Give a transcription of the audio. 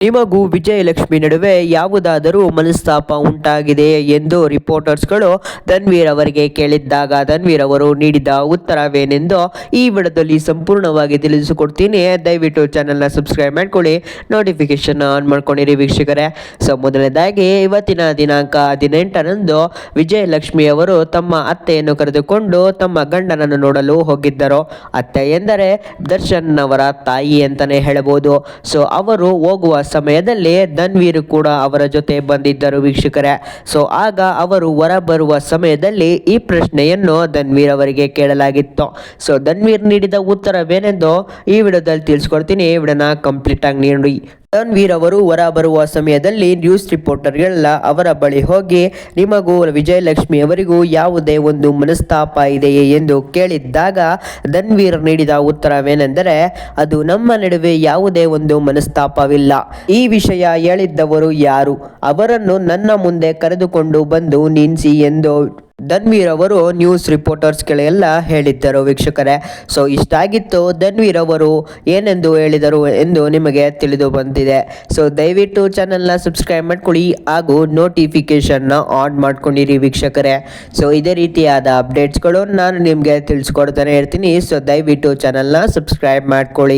ನಿಮಗೂ ವಿಜಯಲಕ್ಷ್ಮಿ ನಡುವೆ ಯಾವುದಾದರೂ ಮನಸ್ತಾಪ ಉಂಟಾಗಿದೆಯೇ ಎಂದು ರಿಪೋರ್ಟರ್ಸ್ಗಳು ಧನ್ವೀರ್ ಅವರಿಗೆ ಕೇಳಿದ್ದಾಗ ಧನ್ವೀರ್ ಅವರು ನೀಡಿದ ಉತ್ತರವೇನೆಂದು ಈ ವಿಡಿಯೋದಲ್ಲಿ ಸಂಪೂರ್ಣವಾಗಿ ತಿಳಿಸಿಕೊಡ್ತೀನಿ. ದಯವಿಟ್ಟು ಚಾನೆಲ್ನ ಸಬ್ಸ್ಕ್ರೈಬ್ ಮಾಡ್ಕೊಳ್ಳಿ, ನೋಟಿಫಿಕೇಶನ್ ಆನ್ ಮಾಡ್ಕೊಂಡಿರಿ ವೀಕ್ಷಕರೇ. ಸೊ ಮೊದಲನೇದಾಗಿ ಇವತ್ತಿನ ದಿನಾಂಕ 18ರಂದು ವಿಜಯಲಕ್ಷ್ಮಿ ಅವರು ತಮ್ಮ ಅತ್ತೆಯನ್ನು ಕರೆದುಕೊಂಡು ತಮ್ಮ ಗಂಡನನ್ನು ನೋಡಲು ಹೋಗಿದ್ದರು. ಅತ್ತೆ ಎಂದರೆ ದರ್ಶನ್ ಅವರ ತಾಯಿ ಅಂತಾನೆ ಹೇಳಬಹುದು. ಸೊ ಅವರು ಹೋಗುವ ಸಮಯದಲ್ಲಿ ಧನ್ವೀರ್ ಕೂಡ ಅವರ ಜೊತೆ ಬಂದಿದ್ದರು ವೀಕ್ಷಕರೇ. ಸೊ ಆಗ ಅವರು ಹೊರಬರುವ ಸಮಯದಲ್ಲಿ ಈ ಪ್ರಶ್ನೆಯನ್ನು ಧನ್ವೀರ್ ಅವರಿಗೆ ಕೇಳಲಾಗಿತ್ತು. ಸೊ ಧನ್ವೀರ್ ನೀಡಿದ ಉತ್ತರವೇನೆಂದು ಈ ವಿಡಿಯೋದಲ್ಲಿ ತಿಳಿಸ್ಕೊಡ್ತೀನಿ. ಈ ವಿಡಿಯೋನ ಕಂಪ್ಲೀಟ್ ಆಗಿ ನೋಡಿ. ಧನ್ವೀರ್ ಅವರು ಹೊರ ಬರುವ ಸಮಯದಲ್ಲಿ ನ್ಯೂಸ್ ರಿಪೋರ್ಟರ್ಗಳೆಲ್ಲ ಅವರ ಬಳಿ ಹೋಗಿ ನಿಮಗೂ ವಿಜಯಲಕ್ಷ್ಮಿ ಅವರಿಗೂ ಯಾವುದೇ ಒಂದು ಮನಸ್ತಾಪ ಇದೆಯೇ ಎಂದು ಕೇಳಿದ್ದಾಗ ಧನ್ವೀರ್ ನೀಡಿದ ಉತ್ತರವೇನೆಂದರೆ ಅದು ನಮ್ಮ ನಡುವೆ ಯಾವುದೇ ಒಂದು ಮನಸ್ತಾಪವಿಲ್ಲ. ಈ ವಿಷಯ ಹೇಳಿದ್ದವರು ಯಾರು, ಅವರನ್ನು ನನ್ನ ಮುಂದೆ ಕರೆದುಕೊಂಡು ಬಂದು ನಿಲ್ಲಿಸಿ ಎಂದು ಧನ್ವೀರ್ ಅವರು ನ್ಯೂಸ್ ರಿಪೋರ್ಟರ್ಸ್ಗಳೆಲ್ಲ ಹೇಳಿದ್ದರು ವೀಕ್ಷಕರೇ. ಸೊ ಇಷ್ಟಾಗಿತ್ತು ಧನ್ವೀರ್ ಅವರು ಏನೆಂದು ಹೇಳಿದರು ಎಂದು ನಿಮಗೆ ತಿಳಿದು ಬಂದಿದೆ. ಸೊ ದಯವಿಟ್ಟು ಚಾನೆಲ್ನ ಸಬ್ಸ್ಕ್ರೈಬ್ ಮಾಡ್ಕೊಳ್ಳಿ ಹಾಗೂ ನೋಟಿಫಿಕೇಶನ್ನ ಆನ್ ಮಾಡ್ಕೊಂಡಿರಿ ವೀಕ್ಷಕರೇ. ಸೊ ಇದೇ ರೀತಿಯಾದ ಅಪ್ಡೇಟ್ಸ್ಗಳು ನಾನು ನಿಮಗೆ ತಿಳಿಸ್ಕೊಡ್ತಾನೆ ಇರ್ತೀನಿ. ಸೊ ದಯವಿಟ್ಟು ಚಾನೆಲ್ನ ಸಬ್ಸ್ಕ್ರೈಬ್ ಮಾಡ್ಕೊಳ್ಳಿ.